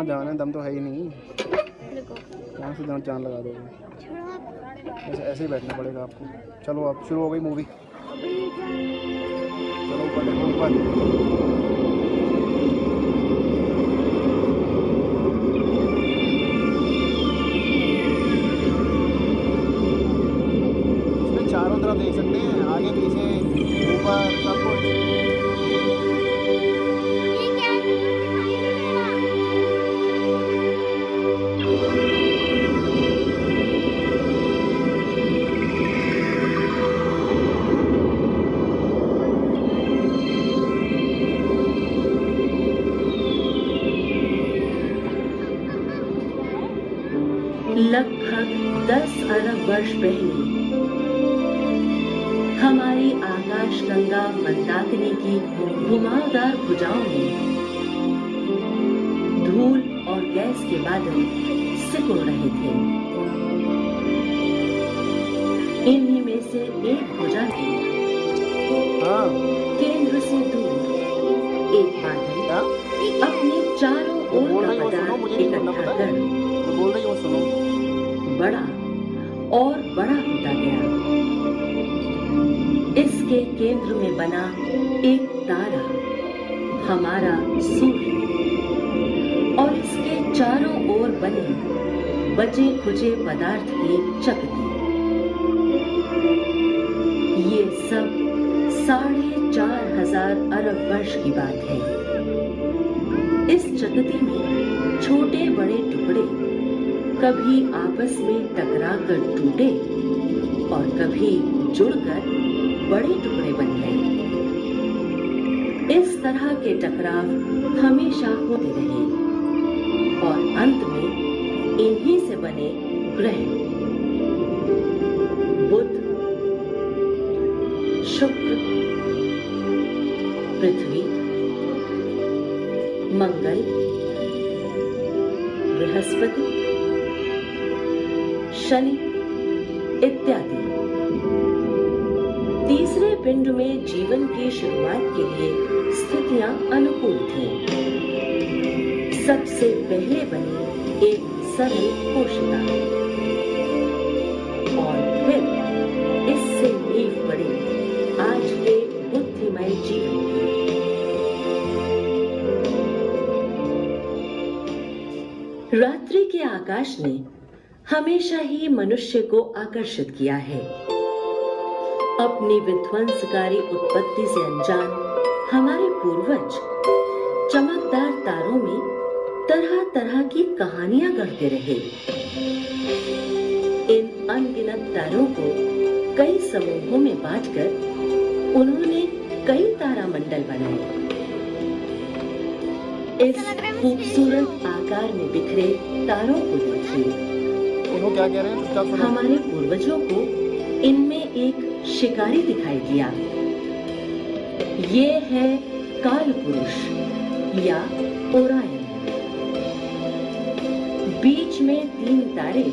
कहाँ जान है, दम तो है ही नहीं। देखो कहाँ से जान जान लगा दोगे? छोड़ो आप। ऐसे ही बैठना पड़ेगा आपको। चलो अब शुरू हो गई मूवी। अभी क्या? चलो ऊपर देखो, ऊपर। इसमें चारों तरफ देख सकते हैं, आगे पीछे ऊपर सब कुछ। ये क्या है? दिखाई नहीं दे रहा। लगभग 10 अरब वर्ष पहले हमारी आकाश गंगा मंदाकिनी की घुमावदार भुजाओं में धूल और गैस के बादल सिकुड़ रहे थे। इन्हीं में से एक भुजा के हाँ केंद्र से दूर एक बादल क्या? अपने चारों वो बोल ओर रही का वो सुनो, मुझे नहीं बोलना इकट्ठा पता। कर जो बोल रही वो सुनो। बड़ा और बड़ा होता गया। इसके केंद्र में बना एक तारा हमारा सूर्य और इसके चारों ओर बने बचे खुचे पदार्थ की चकती। ये सब 4,500 अरब वर्ष की बात है। इस चकती में छोटे बड़े टुकड़े कभी आपस में टकरा कर टूटे और कभी जुड़कर बड़े टुकड़े बन गए। इस तरह के टकराव हमेशा होते रहे और अंत में इन्हीं से बने ग्रह बुध, शुक्र, पृथ्वी, मंगल, बृहस्पति, शनि इत्यादि। तीसरे पिंड में जीवन की शुरुआत के लिए स्थितियां अनुकूल थीं। सबसे पहले बनी एक सरल कोशिका और फिर इससे नींव पड़ी आज के बुद्धिमय जीवन की। रात्रि के आकाश ने हमेशा ही मनुष्य को आकर्षित किया है। अपनी विध्वंसकारी उत्पत्ति से अनजान हमारे पूर्वज चमकदार तारों में तरह तरह की कहानियां गढ़ते रहे। इन अनगिनत तारों को कई समूहों में बांटकर उन्होंने कई तारामंडल बनाए। इस खूबसूरत आकार में बिखरे तारों को देखिए। उन्होंने क्या कह रहे हैं? चुपचाप सुनो। हमारे पूर्वजों को इनमें एक शिकारी दिखाई दिया। ये है काल पुरुष या ओरायन। बीच में 3 तारे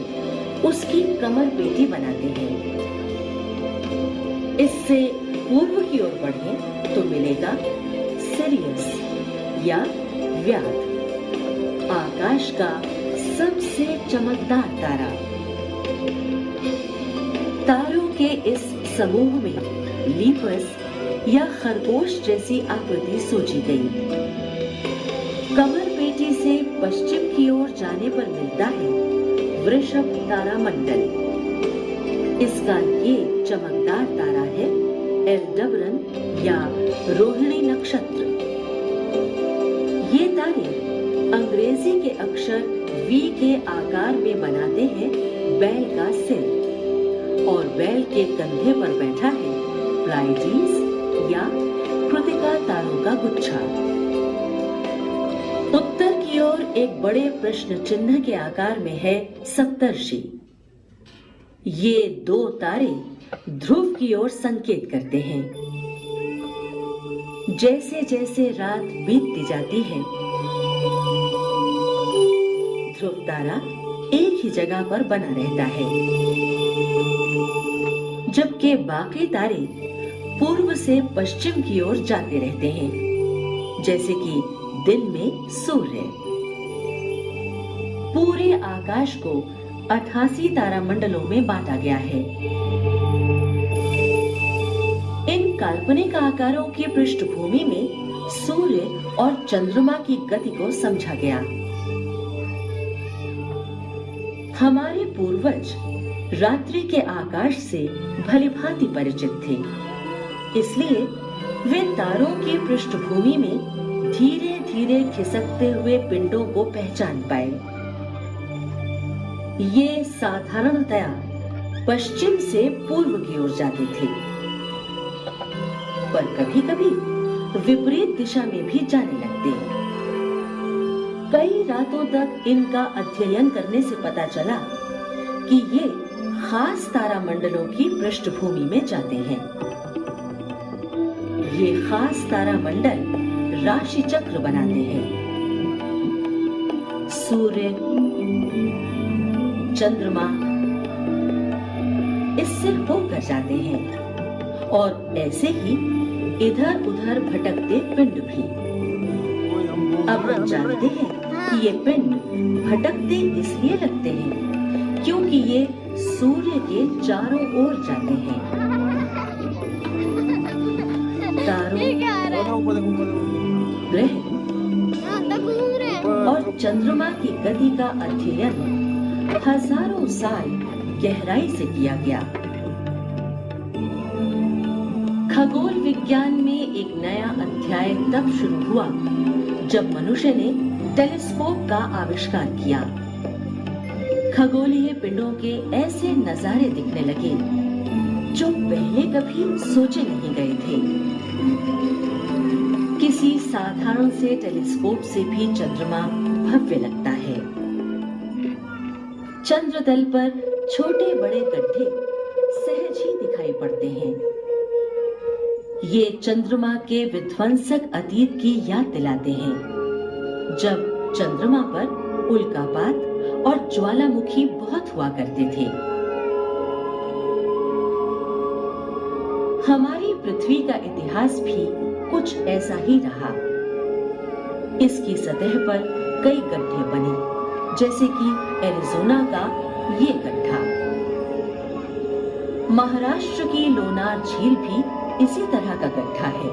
उसकी कमर पेटी बनाते हैं। इससे पूर्व की ओर बढ़ें तो मिलेगा सिरियस या व्याध, आकाश का सबसे चमकदार तारा। तारों के इस समूह में लीपस या खरगोश जैसी आकृति सोची गई। कमर पेटी से पश्चिम की ओर जाने पर मिलता है वृषभ तारामंडल। इसका ये चमकदार तारा है एल्डबरन या रोहिणी नक्षत्र। ये तारे अंग्रेजी के अक्षर V के आकार में बनाते हैं बैल का सिर और बैल के कंधे पर बैठा है प्लाइडीज या कृतिका तारों का गुच्छा। उत्तर की ओर एक बड़े प्रश्न चिन्ह के आकार में है सप्तर्षि। ये 2 तारे ध्रुव की ओर संकेत करते हैं। जैसे जैसे रात बीतती जाती है ध्रुव तारा एक ही जगह पर बना रहता है, जबकि बाकी तारे पूर्व से पश्चिम की ओर जाते रहते हैं, जैसे कि दिन में सूर्य। पूरे आकाश को 88 तारामंडलों में बांटा गया है। इन काल्पनिक आकारों की पृष्ठभूमि में सूर्य और चंद्रमा की गति को समझा गया। हमारे पूर्वज रात्रि के आकाश से भलीभांति परिचित थे, इसलिए वे तारों की पृष्ठभूमि में धीरे धीरे खिसकते हुए पिंडों को पहचान पाए। ये साधारणतया पश्चिम से पूर्व की ओर जाते थे, पर कभी-कभी विपरीत दिशा में भी जाने लगते। कई रातों तक इनका अध्ययन करने से पता चला कि ये खास तारामंडलों की पृष्ठभूमि में जाते हैं। ये खास तारामंडल राशि चक्र बनाते हैं। सूर्य, चंद्रमा इससे होकर जाते हैं और ऐसे ही इधर-उधर भटकते पिंड भी। अब हम जानते हैं कि ये पिंड भटकते इसलिए लगते हैं क्योंकि ये सूर्य के चारों ओर जाते हैं। तारों, ग्रह और चंद्रमा की गति का अध्ययन हजारों साल गहराई से किया गया। खगोल विज्ञान में एक नया अध्याय तब शुरू हुआ जब मनुष्य ने टेलीस्कोप का आविष्कार किया। खगोलीय पिंडों के ऐसे नजारे दिखने लगे जो पहले कभी सोचे नहीं गए थे। किसी साधारण से टेलीस्कोप से भी चंद्रमा भव्य लगता है। चंद्रतल पर छोटे बड़े गड्ढे सहज ही दिखाई पड़ते हैं। ये चंद्रमा के विध्वंसक अतीत की याद दिलाते हैं, जब चंद्रमा पर उल्कापात और ज्वालामुखी बहुत हुआ करते थे। हमारी पृथ्वी का इतिहास भी कुछ ऐसा ही रहा। इसकी सतह पर कई गड्ढे बने, जैसे कि एरिज़ोना का ये गड्ढा। महाराष्ट्र की लोनार झील भी इसी तरह का गड्ढा है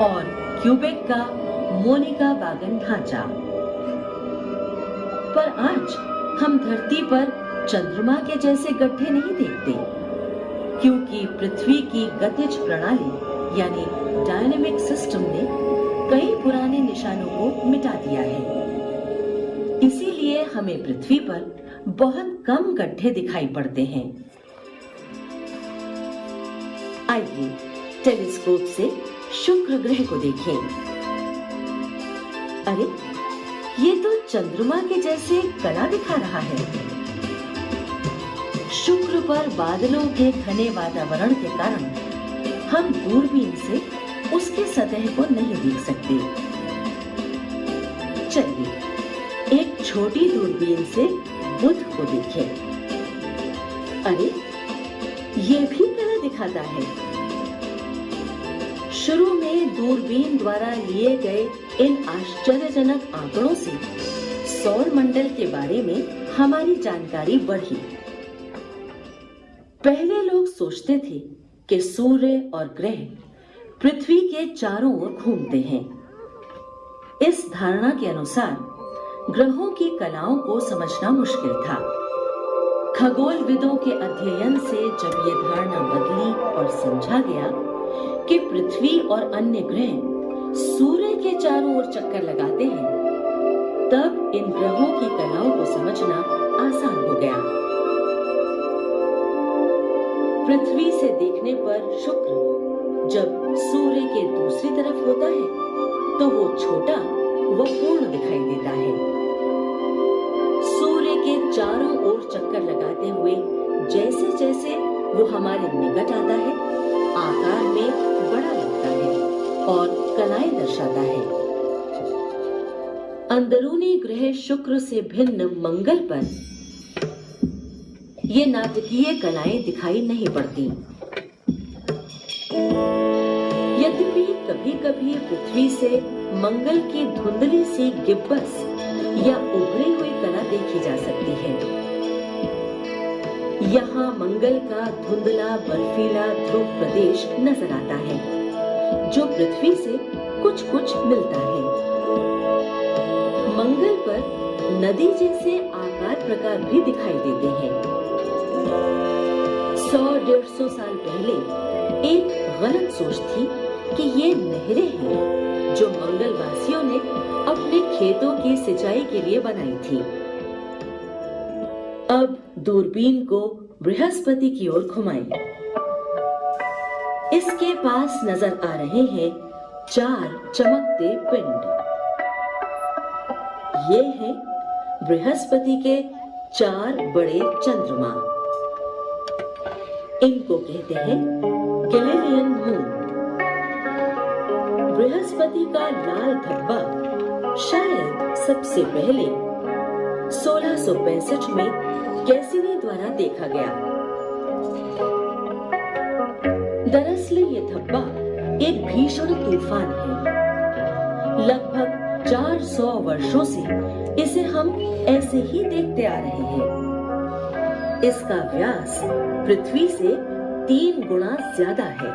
और क्यूबेक का मोनिका बागन ढांचा। पर आज हम धरती पर चंद्रमा के जैसे गड्ढे नहीं देखते, क्योंकि पृथ्वी की गतिज प्रणाली यानी डायनेमिक सिस्टम ने कई पुराने निशानों को मिटा दिया है। इसीलिए हमें पृथ्वी पर बहुत कम गड्ढे दिखाई पड़ते हैं। आइए टेलीस्कोप से शुक्र ग्रह को देखें। अरे, ये तो चंद्रमा के जैसे कला दिखा रहा है। शुक्र पर बादलों के घने वातावरण के कारण हम दूरबीन से उसकी सतह को नहीं देख सकते। चलिए एक छोटी दूरबीन से बुध को देखें। अरे, ये भी कला दिखाता है। शुरू में दूरबीन द्वारा लिए गए इन आश्चर्यजनक आंकड़ों से सौर मंडल के बारे में हमारी जानकारी बढ़ी। पहले लोग सोचते थे कि सूर्य और ग्रह पृथ्वी के चारों ओर घूमते हैं। इस धारणा के अनुसार ग्रहों की कलाओं को समझना मुश्किल था। खगोलविदों के अध्ययन से जब ये धारणा बदली और समझा गया कि पृथ्वी और अन्य ग्रह सूर्य के चारों ओर चक्कर लगाते हैं, तब इन ग्रहों की कलाओं को समझना आसान हो गया। पृथ्वी से देखने पर शुक्र जब सूर्य के दूसरी तरफ होता है तो वो छोटा व पूर्ण दिखाई देता है। सूर्य के चारों ओर चक्कर लगाते हुए जैसे जैसे वो हमारे निकट आता है, आकार में बड़ा लगता है और कलाएं दर्शाता है। अंदरूनी ग्रह शुक्र से भिन्न मंगल पर ये नाटकीय कलाएं दिखाई नहीं पड़ती। यद्यपि कभी-कभी पृथ्वी से मंगल की धुंधली सी गिब्बस या उभरी हुई कला देखी जा सकती है। यहाँ मंगल का धुंधला बर्फीला ध्रुव प्रदेश नजर आता है, जो पृथ्वी से कुछ कुछ मिलता है। मंगल पर नदी जैसे आकार प्रकार भी दिखाई देते हैं। 100-150 साल पहले एक गलत सोच थी कि ये नहरें हैं जो मंगलवासियों ने अपने खेतों की सिंचाई के लिए बनाई थी। अब दूरबीन को बृहस्पति की ओर घुमाएं। इसके पास नजर आ रहे हैं 4 चमकते पिंड। ये हैं बृहस्पति के 4 बड़े चंद्रमा। इनको कहते हैं गैलीलियन मून। बृहस्पति का लाल धब्बा शायद सबसे पहले 1665 में कैसिनी द्वारा देखा गया। दरअसल ये धब्बा एक भीषण तूफान है। लगभग 400 वर्षों से इसे हम ऐसे ही देखते आ रहे हैं। इसका व्यास पृथ्वी से 3 गुना ज्यादा है।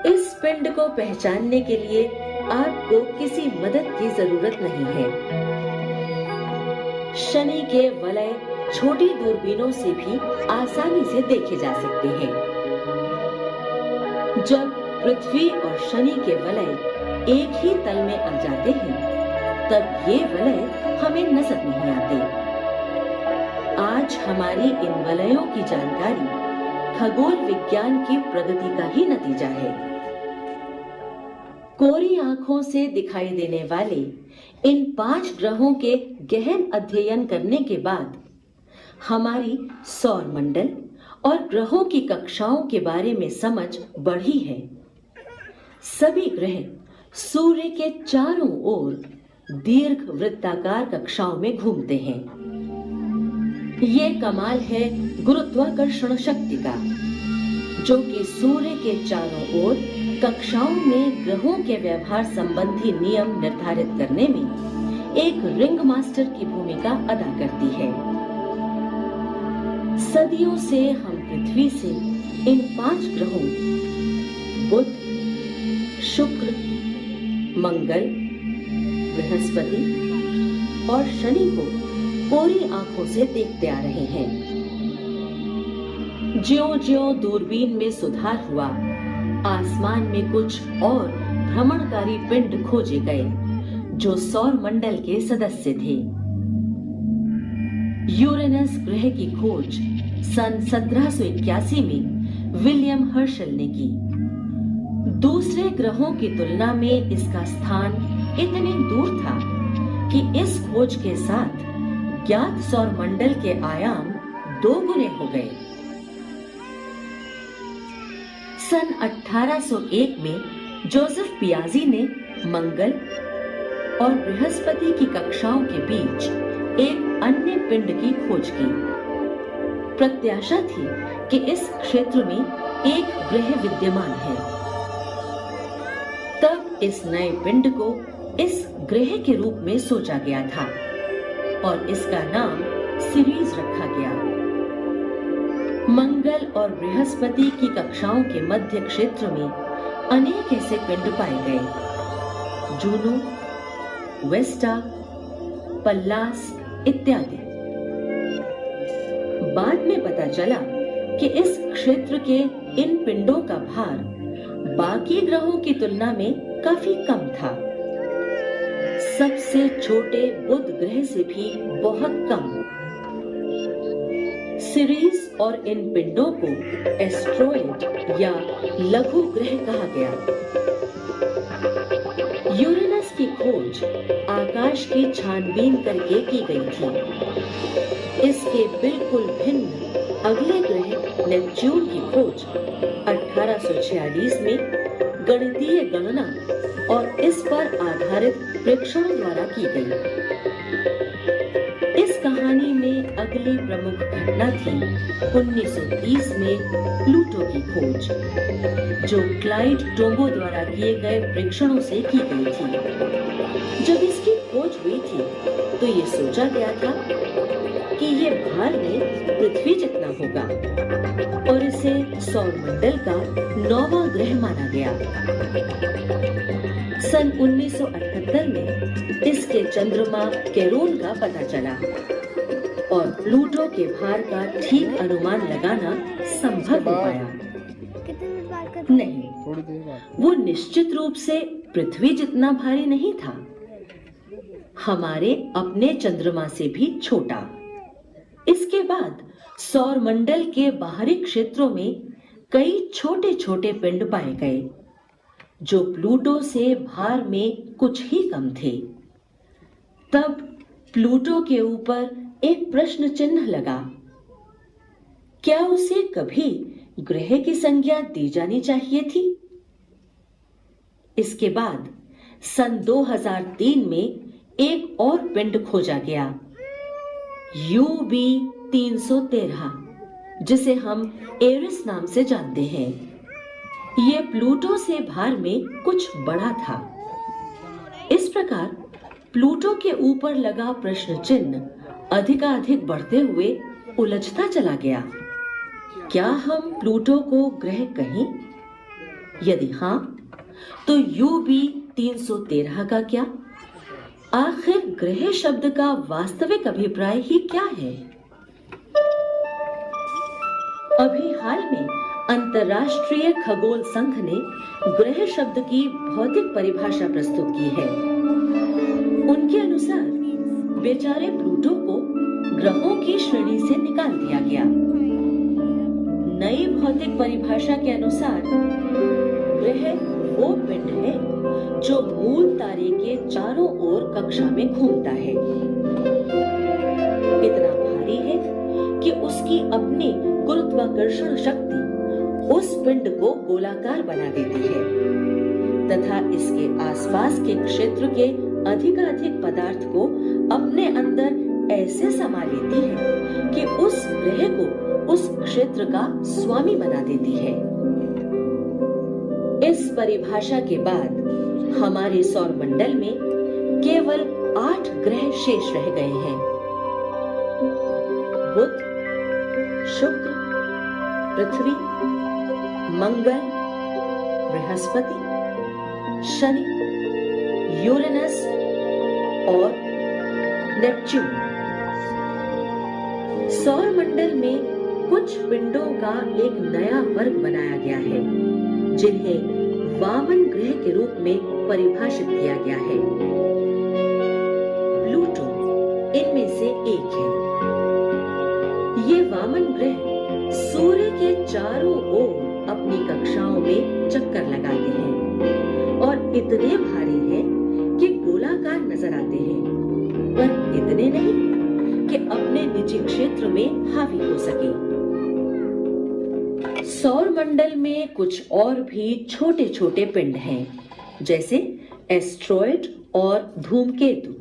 इस पिंड को पहचानने के लिए आपको किसी मदद की जरूरत नहीं है। शनि के वलय छोटी दूरबीनों से भी आसानी से देखे जा सकते हैं। जब पृथ्वी और शनि के वलय एक ही तल में आ जाते हैं, तब ये वलय हमें नजर नहीं आते। आज हमारी इन वलयों की जानकारी खगोल विज्ञान की प्रगति का ही नतीजा है। कोरी आंखों से दिखाई देने वाले इन 5 ग्रहों के गहन अध्ययन करने के बाद हमारी सौर मंडल और ग्रहों की कक्षाओं के बारे में समझ बढ़ी है। सभी ग्रह सूर्य के चारों ओर दीर्घ वृत्ताकार कक्षाओं में घूमते हैं। ये कमाल है गुरुत्वाकर्षण शक्ति का, जो कि सूर्य के चारों ओर कक्षाओं में ग्रहों के व्यवहार संबंधी नियम निर्धारित करने में एक रिंग मास्टर की भूमिका अदा करती है। सदियों से हम पृथ्वी से इन 5 ग्रहों बुध, शुक्र, मंगल, बृहस्पति और शनि को कोरी आंखों से देखते आ रहे हैं। ज्यों-ज्यों दूरबीन में सुधार हुआ, आसमान में कुछ और भ्रमणकारी पिंड खोजे गए जो सौर मंडल के सदस्य थे। यूरेनस ग्रह की खोज सन 1781 में विलियम हर्शल ने की। दूसरे ग्रहों की तुलना में इसका स्थान इतने दूर था कि इस खोज के साथ ज्ञात सौर मंडल के आयाम 2 गुने हो गए। सन 1801 में जोसेफ पियाजी ने मंगल और बृहस्पति की कक्षाओं के बीच एक अन्य पिंड की खोज की। प्रत्याशा थी कि इस क्षेत्र में एक ग्रह विद्यमान है। तब इस नए पिंड को इस ग्रह के रूप में सोचा गया था और इसका नाम सीरीज रखा गया। मंगल और बृहस्पति की कक्षाओं के मध्य क्षेत्र में अनेक ऐसे पिंड पाए गए। जूनो, वेस्टा, पल्लास इत्यादि। बाद में पता चला कि इस क्षेत्र के इन पिंडों का भार बाकी ग्रहों की तुलना में काफी कम था। सबसे छोटे बुध ग्रह से भी बहुत कम। सीरीज और इन पिंडों को एस्ट्रॉइड या लघु ग्रह कहा गया। यूरेनस की खोज आकाश की छानबीन करके की गई थी। इसके बिल्कुल भिन्न अगले ग्रह नेपच्यून की खोज 1846 में गणितीय गणना और इस पर आधारित प्रेक्षणों द्वारा की गई। इस कहानी में अगली प्रमुख घटना थी 1930 में प्लूटो की खोज, जो क्लाइड टोम्बो द्वारा किए गए प्रेक्षणों से की गई थी। जब इसकी खोज हुई थी तो ये सोचा गया था कि ये भार में पृथ्वी जितना होगा और इसे सौरमंडल का 9वां ग्रह माना गया। सन 1978 में इसके चंद्रमा केरोन का पता चला और प्लूटो के भार का ठीक अनुमान लगाना संभव हो पाया। कितने मिनट बात करते नहीं, थोड़ी देर बाद वो निश्चित रूप से पृथ्वी जितना भारी नहीं था, हमारे अपने चंद्रमा से भी छोटा। इसके बाद सौरमंडल के बाहरी क्षेत्रों में कई छोटे छोटे पिंड पाए गए जो प्लूटो से भार में कुछ ही कम थे। तब प्लूटो के ऊपर एक प्रश्न चिन्ह लगा। क्या उसे कभी ग्रह की संज्ञा दी जानी चाहिए थी? इसके बाद सन 2003 में एक और पिंड खोजा गया, UB 313, जिसे हम एरिस नाम से जानते हैं। यह प्लूटो से भार में कुछ बड़ा था। इस प्रकार प्लूटो के ऊपर लगा प्रश्न चिन्ह अधिकाधिक बढ़ते हुए उलझता चला गया। क्या हम प्लूटो को ग्रह कहें? यदि हाँ, तो UB 313 का क्या? आखिर ग्रह शब्द का वास्तविक अभिप्राय ही क्या है? अभी हाल में अंतर्राष्ट्रीय खगोल संघ ने ग्रह शब्द की भौतिक परिभाषा प्रस्तुत की है। उनके अनुसार बेचारे प्लूटो को ग्रहों की श्रेणी से निकाल दिया गया। नई भौतिक परिभाषा के अनुसार ग्रह वो पिंड है जो मूल तारे के चारों ओर कक्षा में घूमता है। इतना भारी है कि उसकी अपनी गुरुत्वाकर्षण शक्ति उस पिंड को गोलाकार बना देती है तथा इसके आसपास के क्षेत्र के अधिकाधिक पदार्थ को अपने अंदर ऐसे समा लेती है कि उस ग्रह को उस क्षेत्र का स्वामी बना देती है। इस परिभाषा के बाद हमारे सौरमंडल में केवल 8 ग्रह शेष रह गए हैं। बुध, शुक्र, पृथ्वी, मंगल, बृहस्पति, शनि, यूरेनस और नेपच्यून। सौरमंडल में कुछ पिंडों का एक नया वर्ग बनाया गया है जिन्हें वामन ग्रह के रूप में परिभाषित किया गया है। प्लूटो इनमें से एक है। ये वामन ग्रह सूर्य के चारों ओर अपनी कक्षाओं में चक्कर लगाते हैं और इतने भारी हैं कि गोलाकार नजर आते हैं, पर इतने नहीं कि अपने निजी क्षेत्र में हावी हो सके। सौरमंडल में कुछ और भी छोटे छोटे पिंड हैं, जैसे एस्ट्रॉयड और धूमकेतु।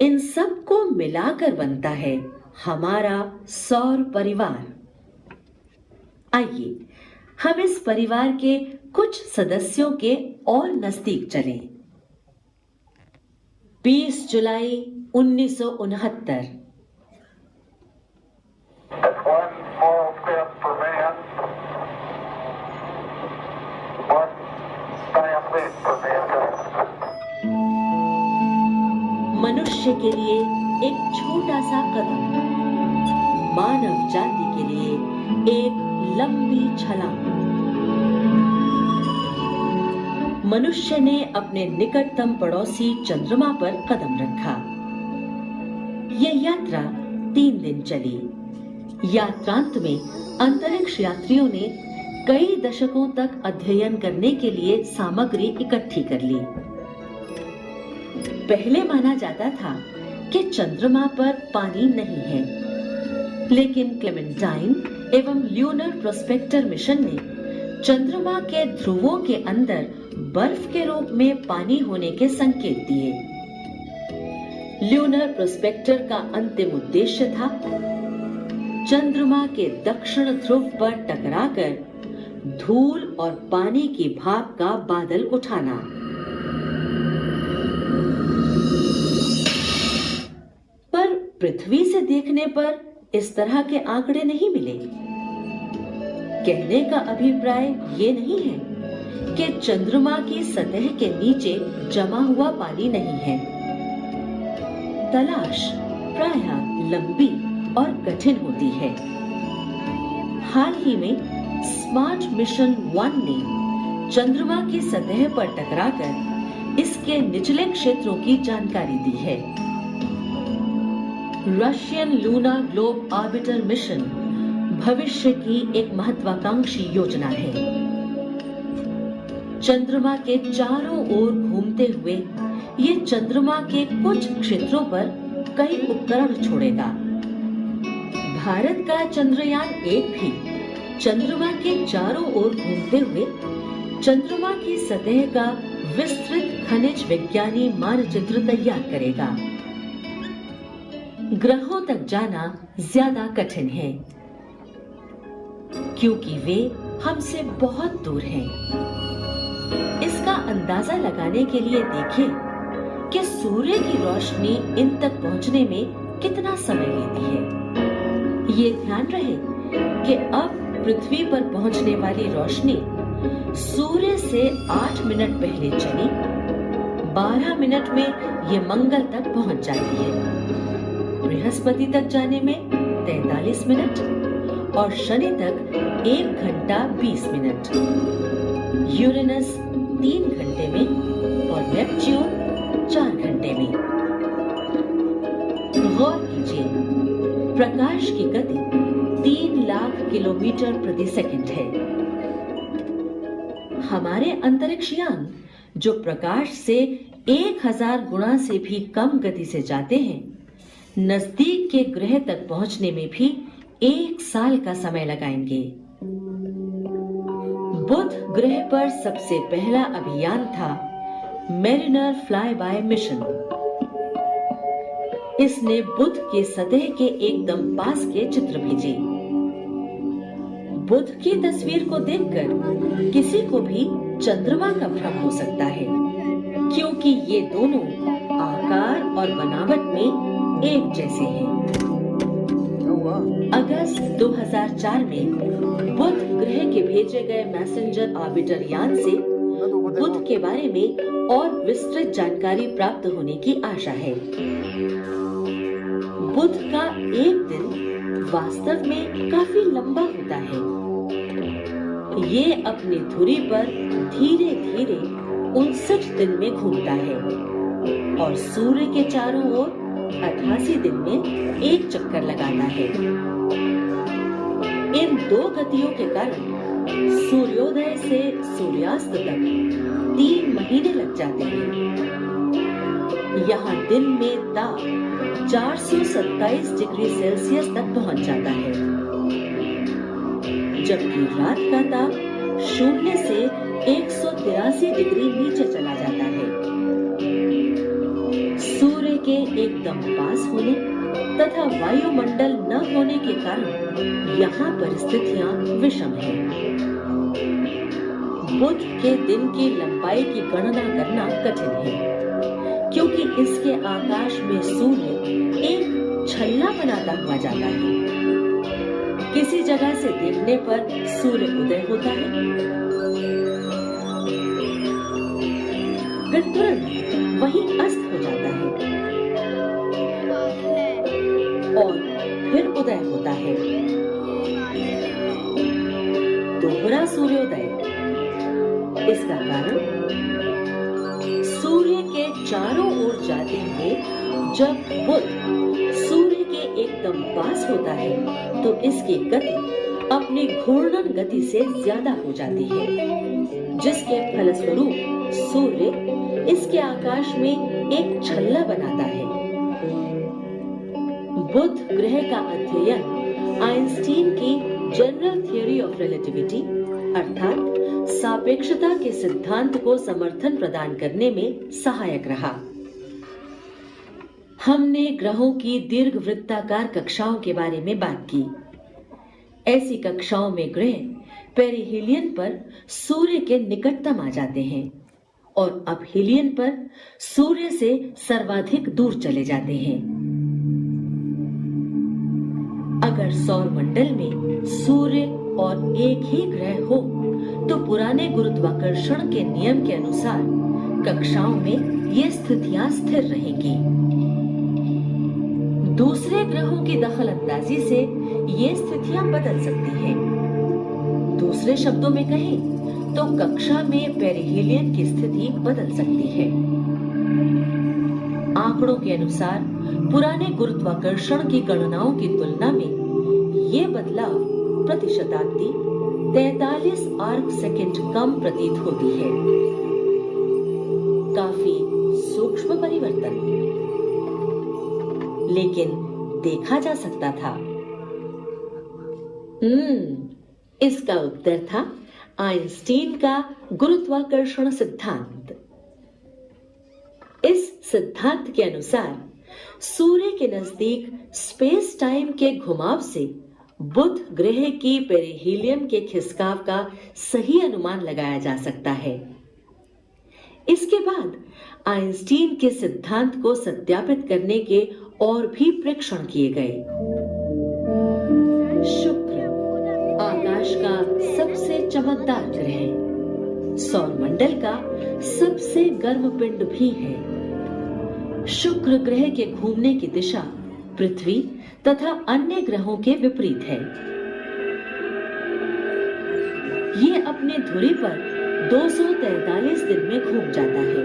इन सब को मिलाकर बनता है हमारा सौर परिवार। आइए हम इस परिवार के कुछ सदस्यों के और नजदीक चलें। 20 जुलाई 1969। मनुष्य के लिए एक छोटा सा कदम, मानव जाति के लिए एक लंबी छलांग। मनुष्य ने अपने निकटतम पड़ोसी चंद्रमा पर कदम रखा। यह यात्रा 3 दिन चली। यात्रांत में अंतरिक्ष यात्रियों ने कई दशकों तक अध्ययन करने के लिए सामग्री इकट्ठी कर ली। पहले माना जाता था कि चंद्रमा पर पानी नहीं है, लेकिन क्लेमेंटाइन एवं ल्यूनर प्रोस्पेक्टर मिशन ने चंद्रमा के ध्रुवों के अंदर बर्फ के रूप में पानी होने के संकेत दिए। ल्यूनर प्रोस्पेक्टर का अंतिम उद्देश्य था चंद्रमा के दक्षिण ध्रुव पर टकराकर धूल और पानी की भाप का बादल उठाना। पृथ्वी से देखने पर इस तरह के आंकड़े नहीं मिले। कहने का अभिप्राय ये नहीं है कि चंद्रमा की सतह के नीचे जमा हुआ पानी नहीं है। तलाश प्रायः लंबी और कठिन होती है। हाल ही में स्मार्ट मिशन 1 ने चंद्रमा की सतह पर टकराकर इसके निचले क्षेत्रों की जानकारी दी है। Russian Luna globe orbiter mission भविष्य की एक महत्वाकांक्षी योजना है। चंद्रमा के चारों ओर घूमते हुए ये चंद्रमा के कुछ क्षेत्रों पर कई उपकरण छोड़ेगा। भारत का चंद्रयान 1 भी चंद्रमा के चारों ओर घूमते हुए चंद्रमा की सतह का विस्तृत खनिज विज्ञानी मानचित्र तैयार करेगा। ग्रहों तक जाना ज्यादा कठिन है क्योंकि वे हमसे बहुत दूर हैं। इसका अंदाजा लगाने के लिए देखें कि सूर्य की रोशनी इन तक पहुंचने में कितना समय लेती है। ये ध्यान रहे कि अब पृथ्वी पर पहुंचने वाली रोशनी सूर्य से 8 मिनट पहले चली, 12 मिनट में ये मंगल तक पहुंच जाती है। बृहस्पति तक जाने में 43 मिनट और शनि तक 1 घंटा 20 मिनट, यूरेनस 3 घंटे में और नेपच्यून 4 घंटे में। गौर कीजिए, प्रकाश की गति 3 लाख किलोमीटर प्रति सेकंड है। हमारे अंतरिक्ष यान जो प्रकाश से 1000 गुना से भी कम गति से जाते हैं, नजदीक के ग्रह तक पहुंचने में भी 1 साल का समय लगाएंगे। बुध ग्रह पर सबसे पहला अभियान था मेरिनर फ्लाई बाय मिशन। इसने बुध के सतह के एकदम पास के चित्र भेजे। बुध की तस्वीर को देखकर किसी को भी चंद्रमा का भ्रम हो सकता है, क्योंकि ये दोनों आकार और बनावट में एक जैसे हैं। अगस्त 2004 में बुध ग्रह के भेजे गए मैसेंजर ऑर्बिटर यान से बुध के बारे में और विस्तृत जानकारी प्राप्त होने की आशा है। बुध का एक दिन वास्तव में काफी लंबा होता है। ये अपनी धुरी पर धीरे धीरे 59 दिन में घूमता है और सूर्य के चारों ओर 88 दिन में एक चक्कर लगाता है। इन 2 गतियों के कारण सूर्योदय से सूर्यास्त तक 3 महीने लग जाते हैं। यहाँ दिन में ताप 427 डिग्री सेल्सियस तक पहुंच जाता है, जबकि रात का ताप 0 से 183 डिग्री नीचे चला जाता है। सूर्य के एकदम पास होने तथा वायुमंडल न होने के कारण यहाँ परिस्थितियां विषम हैं। बुध के दिन की लंबाई की गणना करना कठिन है, क्योंकि इसके आकाश में सूर्य एक छल्ला बनाता हुआ जाता है। किसी जगह से देखने पर सूर्य उदय होता है, फिर तुरंत वहीं अस्त हो जाता है और फिर उदय होता है। दोहरा सूर्योदय। इसका कारण सूर्य के चारों ओर जाते हुए जब बुध सूर्य के एकदम पास होता है तो इसकी गति अपनी घूर्णन गति से ज्यादा हो जाती है, जिसके फलस्वरूप सूर्य इसके आकाश में एक छल्ला बनाता है। बुध ग्रह का अध्ययन आइंस्टीन की जनरल थ्योरी ऑफ रिलेटिविटी अर्थात सापेक्षता के सिद्धांत को समर्थन प्रदान करने में सहायक रहा। हमने ग्रहों की दीर्घवृत्ताकार कक्षाओं के बारे में बात की। ऐसी कक्षाओं में ग्रह पेरिहीलियन पर सूर्य के निकटतम आ जाते हैं और अपहीलियन पर सूर्य से सर्वाधिक दूर चले जाते हैं। अगर सौर मंडल में सूर्य और एक ही ग्रह हो तो पुराने गुरुत्वाकर्षण के नियम के अनुसार कक्षाओं में ये स्थितियां स्थिर रहेंगी। दूसरे ग्रहों की दखलअंदाजी से ये स्थितियां बदल सकती हैं। दूसरे शब्दों में कहें तो कक्षा में पेरिहीलियन की स्थिति बदल सकती है। आंकड़ों के अनुसार पुराने गुरुत्वाकर्षण की गणनाओं की तुलना में ये बदलाव प्रति शताब्दी 43 आर्क सेकंड कम प्रतीत होती है। काफी सूक्ष्म परिवर्तन, लेकिन देखा जा सकता था। इसका उत्तर था आइंस्टीन का गुरुत्वाकर्षण सिद्धांत। इस सिद्धांत के अनुसार सूर्य के नजदीक स्पेस टाइम के घुमाव से बुध ग्रह की पेरिहीलियम के खिसकाव का सही अनुमान लगाया जा सकता है। इसके बाद आइंस्टीन के सिद्धांत को सत्यापित करने के और भी परीक्षण किए गए। शुक्र आकाश का सबसे चमकदार ग्रह, सौरमंडल का सबसे गर्म पिंड भी है। शुक्र ग्रह के घूमने की दिशा पृथ्वी तथा अन्य ग्रहों के विपरीत है। ये अपने धुरी पर 243 दिन में घूम जाता है,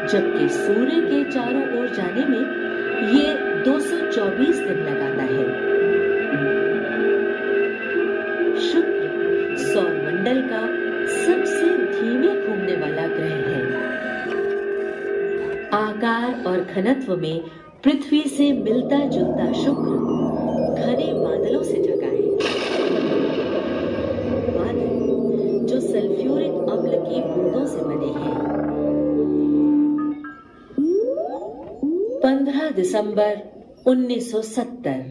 जबकि सूर्य के चारों ओर जाने में ये 224 दिन लगाता है। शुक्र सौरमंडल का सबसे धीमे घूमने वाला ग्रह है। आकार और घनत्व में पृथ्वी से मिलता जुलता शुक्र घने बादलों से ढका है। बादल जो सल्फ्यूरिक अम्ल की बूंदों से बने हैं। 15 दिसंबर 1970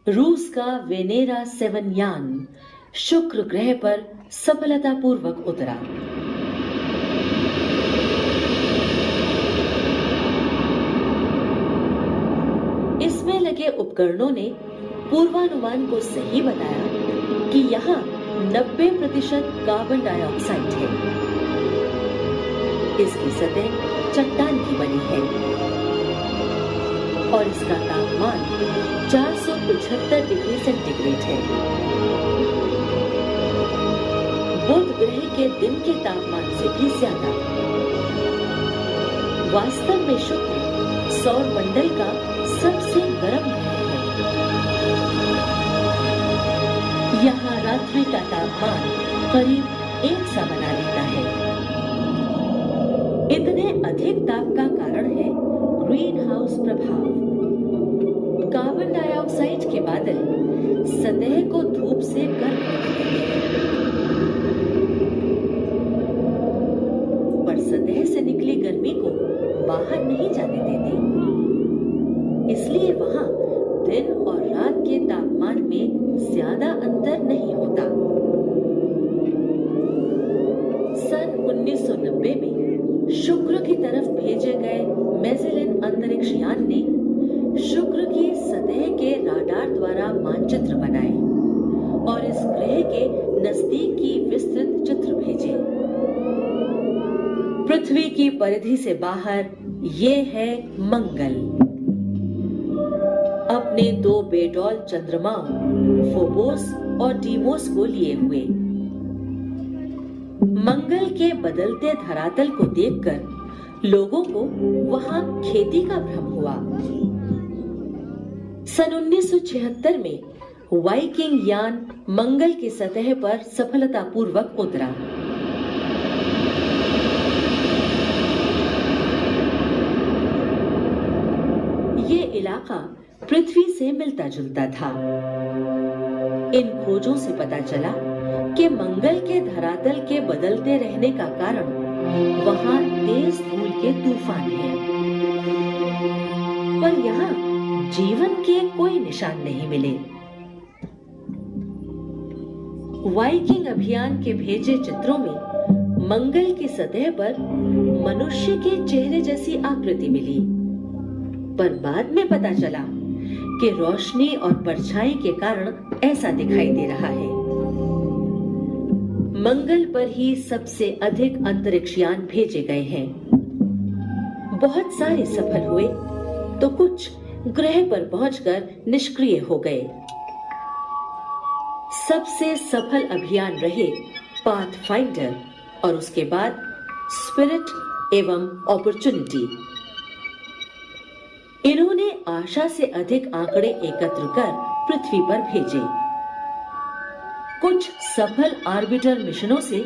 रूस का वेनेरा 7 यान शुक्र ग्रह पर सफलतापूर्वक उतरा। इसमें लगे उपकरणों ने पूर्वानुमान को सही बताया कि यहाँ 90% कार्बन डाइऑक्साइड है। इसकी सतह चट्टान की बनी है और इसका तापमान 475 डिग्री सेंटीग्रेड है। बुध ग्रह के दिन के तापमान से भी ज्यादा। वास्तव में शुक्र सौर मंडल का सबसे गर्म ग्रह है। यहाँ रात्रि का तापमान करीब एक सा बना रहता है। इतने अधिक ताप का कारण है ग्रीन हाउस प्रभाव। कार्बन डाइऑक्साइड के बादल सतह को धूप से गर्म करते हैं, पर सतह से निकली गर्मी को बाहर नहीं जाने देते। इसलिए वहां दिन और रात के तापमान में ज्यादा अंतर नहीं होता। सन 1990 में शुक्र की तरफ भेजे गए मैजेलिन अंतरिक्ष यान ने शुक्र की सतह के राडार द्वारा मानचित्र बनाए और इस ग्रह के नजदीक की विस्तृत चित्र भेजे। पृथ्वी की परिधि से बाहर ये है मंगल। अपने 2 बेडौल चंद्रमाओं फोबोस और डीमोस को लिए हुए मंगल के बदलते धरातल को देखकर लोगों को वहां खेती का भ्रम हुआ। सन 1976 में वाइकिंग यान मंगल की सतह पर सफलतापूर्वक उतरा। ये इलाका पृथ्वी से मिलता जुलता था। इन खोजों से पता चला कि मंगल के धरातल के बदलते रहने का कारण वहां तेज धूल के तूफान हैं, पर यहाँ जीवन के कोई निशान नहीं मिले। वाइकिंग अभियान के भेजे चित्रों में मंगल की सतह पर मनुष्य के चेहरे जैसी आकृति मिली, पर बाद में पता चला कि रोशनी और परछाई के कारण ऐसा दिखाई दे रहा है। मंगल पर ही सबसे अधिक अंतरिक्ष यान भेजे गए हैं। बहुत सारे सफल हुए तो कुछ ग्रह पर पहुंचकर निष्क्रिय हो गए। सबसे सफल अभियान रहे पाथफाइंडर और उसके बाद स्पिरिट एवं अपॉर्चुनिटी। इन्होंने आशा से अधिक आंकड़े एकत्र कर पृथ्वी पर भेजे। कुछ सफल ऑर्बिटर मिशनों से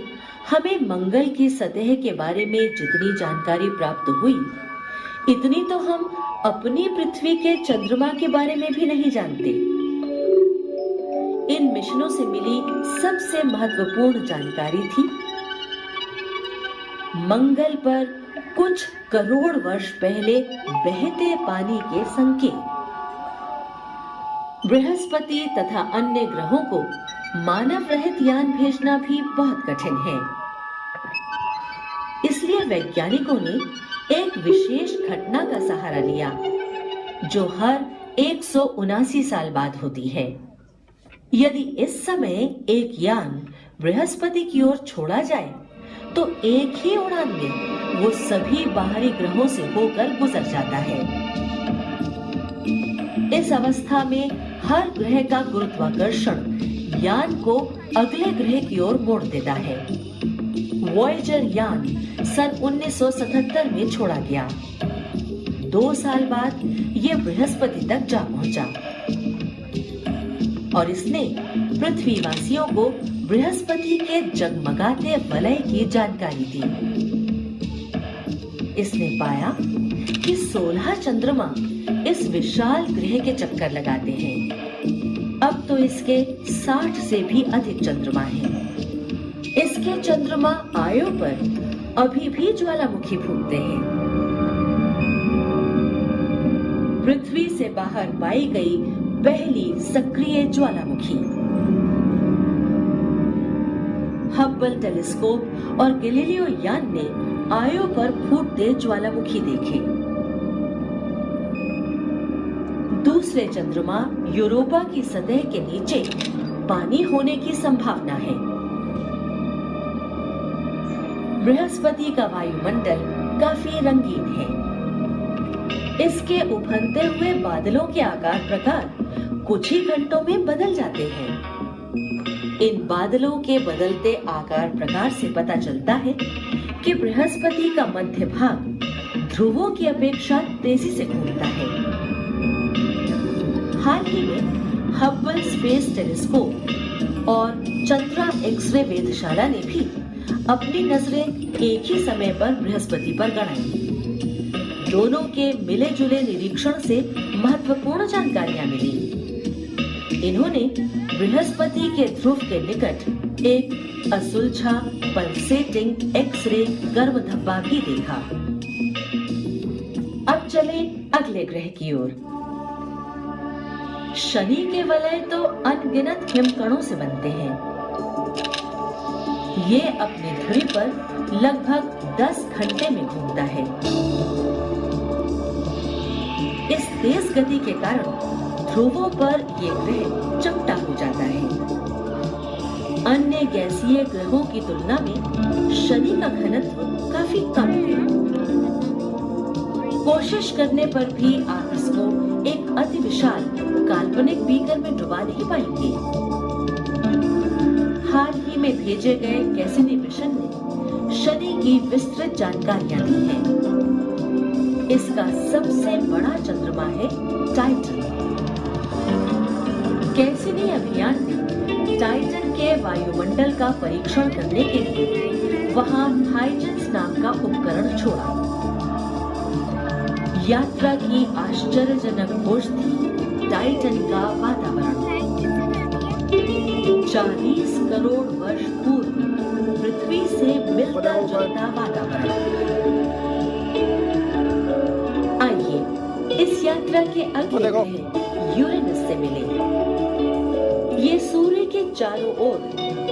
हमें मंगल की सतह के बारे में जितनी जानकारी प्राप्त हुई, इतनी तो हम अपनी पृथ्वी के चंद्रमा के बारे में भी नहीं जानते। इन मिशनों से मिली सबसे महत्वपूर्ण जानकारी थी मंगल पर कुछ करोड़ वर्ष पहले बहते पानी के संकेत। बृहस्पति तथा अन्य ग्रहों को मानव रहित यान भेजना भी बहुत कठिन है। इसलिए वैज्ञानिकों ने एक विशेष घटना का सहारा लिया जो हर 179 साल बाद होती है। यदि इस समय एक यान बृहस्पति की ओर छोड़ा जाए तो एक ही उड़ान में वो सभी बाहरी ग्रहों से होकर गुजर जाता है। इस अवस्था में हर ग्रह का गुरुत्वाकर्षण यान को अगले ग्रह की ओर मोड़ देता है। वॉयेजर यान सन 1977 में छोड़ा गया। 2 साल बाद ये बृहस्पति तक जा पहुंचा और इसने पृथ्वीवासियों को बृहस्पति के जगमगाते वलय की जानकारी दी। इसने पाया कि 16 चंद्रमा इस विशाल ग्रह के चक्कर लगाते हैं। अब तो इसके 60 से भी अधिक चंद्रमा हैं। इसके चंद्रमा आयो पर अभी भी ज्वालामुखी फूटते हैं। पृथ्वी से बाहर पाई गई पहली सक्रिय ज्वालामुखी। हब्बल टेलीस्कोप और गैलीलियो यान ने आयो पर फूटते ज्वालामुखी देखे। दूसरे चंद्रमा यूरोपा की सतह के नीचे पानी होने की संभावना है। बृहस्पति का वायुमंडल काफी रंगीन है। इसके उभरते हुए बादलों के आकार प्रकार कुछ ही घंटों में बदल जाते हैं। इन बादलों के बदलते आकार प्रकार से पता चलता है कि बृहस्पति का मध्य भाग ध्रुवों की अपेक्षा तेजी से घूमता है। हाल ही में हब्बल स्पेस टेलीस्कोप और चंद्रा एक्सरे वेधशाला ने भी अपनी नजरें एक ही समय पर बृहस्पति पर गड़ाई। दोनों के मिले जुले निरीक्षण से महत्वपूर्ण जानकारियां मिली। इन्होंने बृहस्पति के ध्रुव के निकट एक असुलझा पल्सेटिंग एक्सरे गर्म धब्बा भी देखा। अब चले अगले ग्रह की ओर। शनि के वलय तो अनगिनत हिमकणों से बनते हैं। ये अपनी धुरी पर लगभग 10 घंटे में घूमता है। इस तेज गति के कारण ध्रुवों पर ये ग्रह चपटा हो जाता है। अन्य गैसीय ग्रहों की तुलना में शनि का घनत्व काफी कम है। कोशिश करने पर भी आप इसको एक अति विशाल काल्पनिक बीकर में डुबा नहीं पाएंगे। हाल ही में भेजे गए कैसिनी मिशन ने शनि की विस्तृत जानकारियां दी हैं। इसका सबसे बड़ा चंद्रमा है टाइटन। कैसिनी अभियान ने टाइटन के वायुमंडल का परीक्षण करने के लिए वहां हाइजेंस नाम का उपकरण छोड़ा। यात्रा की आश्चर्यजनक खोज थी टाइटन का वातावरण। 40 करोड़ वर्ष पूर्व पृथ्वी से मिलता जुलता वातावरण। आइए इस यात्रा के अगले ग्रह यूरेनस से मिले। ये सूर्य के चारों ओर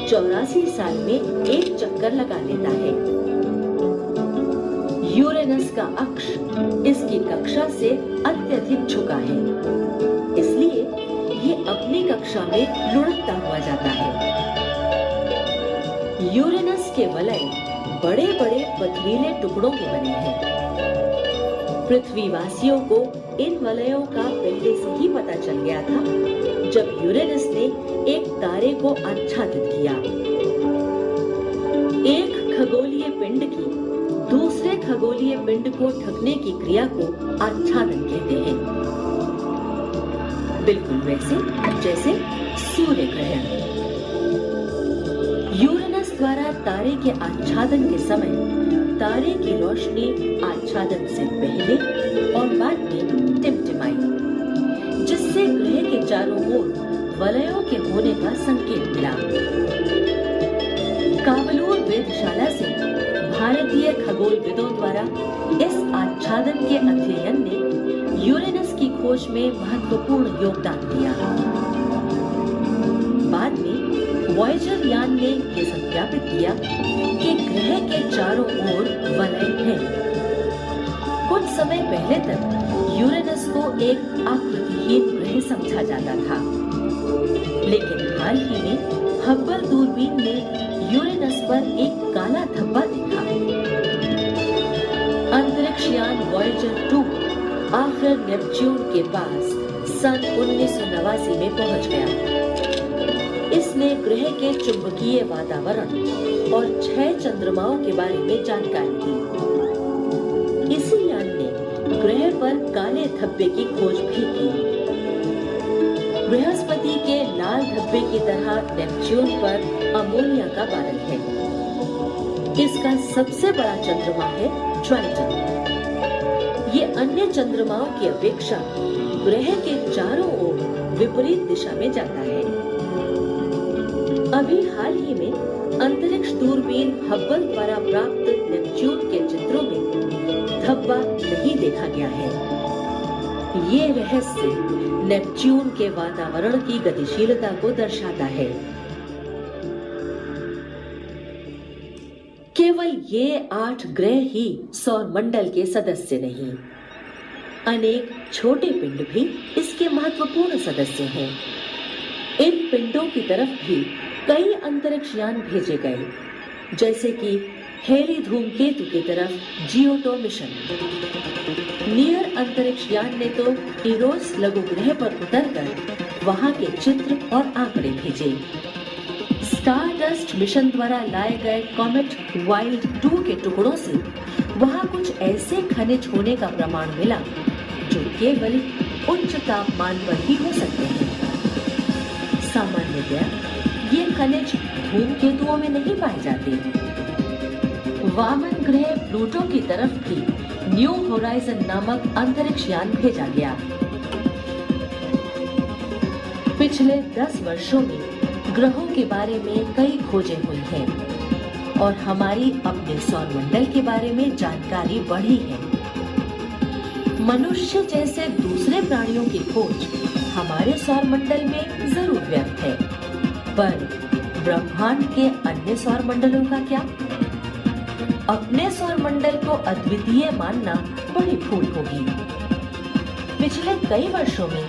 84 साल में एक चक्कर लगा लेता है। यूरेनस का अक्ष इसकी कक्षा से अत्यधिक झुका है, इसलिए अग्नि कक्षा में लुढ़कता हुआ जाता है। यूरेनस के वलय बड़े बड़े पथरीले टुकड़ों के बने हैं। पृथ्वीवासियों को इन वलयों का पहले से ही पता चल गया था जब यूरेनस ने एक तारे को आच्छादित किया। एक खगोलीय पिंड की दूसरे खगोलीय पिंड को ढकने की क्रिया को आच्छादन कहते हैं, बिल्कुल वैसे जैसे सूर्य ग्रहण। यूरेनस द्वारा तारे के आच्छादन के समय तारे की रोशनी आच्छादन से पहले और बाद में टिमटिमाई, जिससे ग्रह के चारों ओर वलयों के होने का संकेत मिला। कावलूर वेधशाला से भारतीय खगोलविदों द्वारा इस आच्छादन के अध्ययन ने यूरेनस की खोज में महत्वपूर्ण योगदान दिया। बाद में वॉयेजर यान ने यह सत्यापित किया कि ग्रह के चारों ओर वलय हैं। कुछ समय पहले तक यूरेनस को एक आकृतिहीन ग्रह समझा जाता था, लेकिन हाल ही में हब्बल दूरबीन ने यूरेनस पर एक काला धब्बा देखा। अंतरिक्ष यान वॉयेजर 2 आखिर नेपच्यून के पास सन 1989 में पहुंच गया। इसने ग्रह के चुंबकीय वातावरण और 6 चंद्रमाओं के बारे में जानकारी दी। इसी यान ने ग्रह पर काले धब्बे की खोज भी की। बृहस्पति के लाल धब्बे की तरह नेपच्यून पर अमोनिया का बादल है। इसका सबसे बड़ा चंद्रमा है ट्राइटन। ये अन्य चंद्रमाओं की अपेक्षा ग्रह के चारों ओर विपरीत दिशा में जाता है। अभी हाल ही में अंतरिक्ष दूरबीन हब्बल द्वारा प्राप्त नेपच्यून के चित्रों में धब्बा नहीं देखा गया है। ये रहस्य नेपच्यून के वातावरण की गतिशीलता को दर्शाता है। केवल ये 8 ग्रह ही सौर मंडल के सदस्य नहीं, अनेक छोटे पिंड भी इसके महत्वपूर्ण सदस्य हैं। इन पिंडों की तरफ भी कई अंतरिक्ष यान भेजे गए, जैसे कि हेली धूमकेतु की तरफ जियोटो मिशन। नियर अंतरिक्ष यान ने तो इरोस लघु ग्रह पर उतरकर वहां के चित्र और आंकड़े भेजे। स्टारडस्ट मिशन द्वारा लाए गए कॉमेट वाइल्ड 2 के टुकड़ों से वहां कुछ ऐसे खनिज होने का प्रमाण मिला जो केवल उच्च तापमान पर ही हो सकते हैं। सामान्यतया ये खनिज धूमकेतुओं में नहीं पाए जाते। वामन ग्रह प्लूटो की तरफ भी न्यू होराइजन नामक अंतरिक्ष यान भेजा गया। पिछले 10 वर्षों में ग्रहों के बारे में कई खोजें हुई हैं और हमारी अपने सौर मंडल के बारे में जानकारी बढ़ी है। मनुष्य जैसे दूसरे प्राणियों की खोज हमारे सौर मंडल में जरूर व्यर्थ है, पर ब्रह्मांड के अन्य सौर मंडलों का क्या? अपने सौर मंडल को अद्वितीय मानना बड़ी भूल होगी। पिछले कई वर्षों में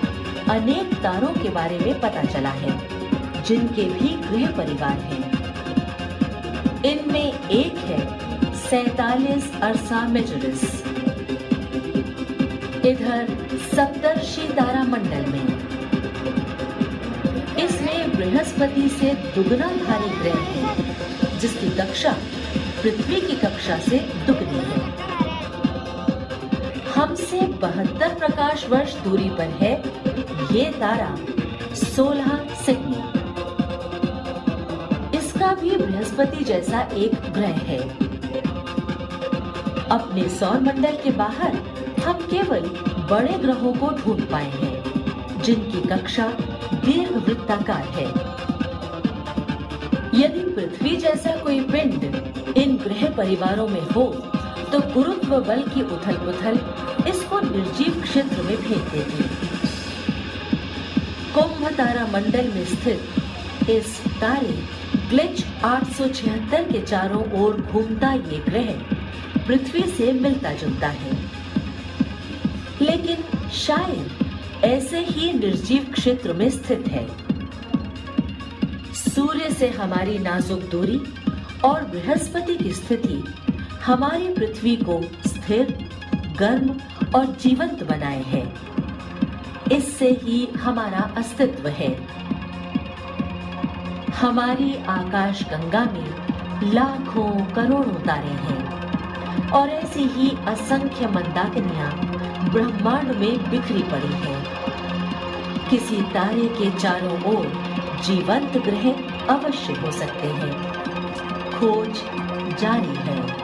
अनेक तारों के बारे में पता चला है जिनके भी ग्रह परिवार हैं। इनमें एक है 47 अर्सा मेजोरिस। इधर सप्तर्षि तारा मंडल में इसमें बृहस्पति से दुगना भारी ग्रह है, जिसकी कक्षा पृथ्वी की कक्षा से दुगनी है। हमसे 72 प्रकाश वर्ष दूरी पर है ये तारा 16 सिग्नी। इसका भी बृहस्पति जैसा एक ग्रह है। अपने सौर मंडल के बाहर हम केवल बड़े ग्रहों को ढूंढ पाए हैं जिनकी कक्षा दीर्घवृत्ताकार है। यदि पृथ्वी जैसा कोई पिंड इन ग्रह परिवारों में हो तो गुरुत्व बल की उथल-पुथल इसको निर्जीव क्षेत्र में भेज देगी। कुंभ तारा मंडल में स्थित इस तारे ग्लिच 876 के चारों ओर घूमता ये ग्रह पृथ्वी से मिलता जुलता है, लेकिन शायद ऐसे ही निर्जीव क्षेत्र में स्थित है। सूर्य से हमारी नाजुक दूरी और बृहस्पति की स्थिति हमारी पृथ्वी को स्थिर, गर्म और जीवंत बनाए है। इससे ही हमारा अस्तित्व है। हमारी आकाश गंगा में लाखों करोड़ों तारे हैं और ऐसी ही असंख्य मंदाकिनियां ब्रह्मांड में बिखरी पड़ी हैं। किसी तारे के चारों ओर जीवंत ग्रह अवश्य हो सकते हैं। खोज जारी है।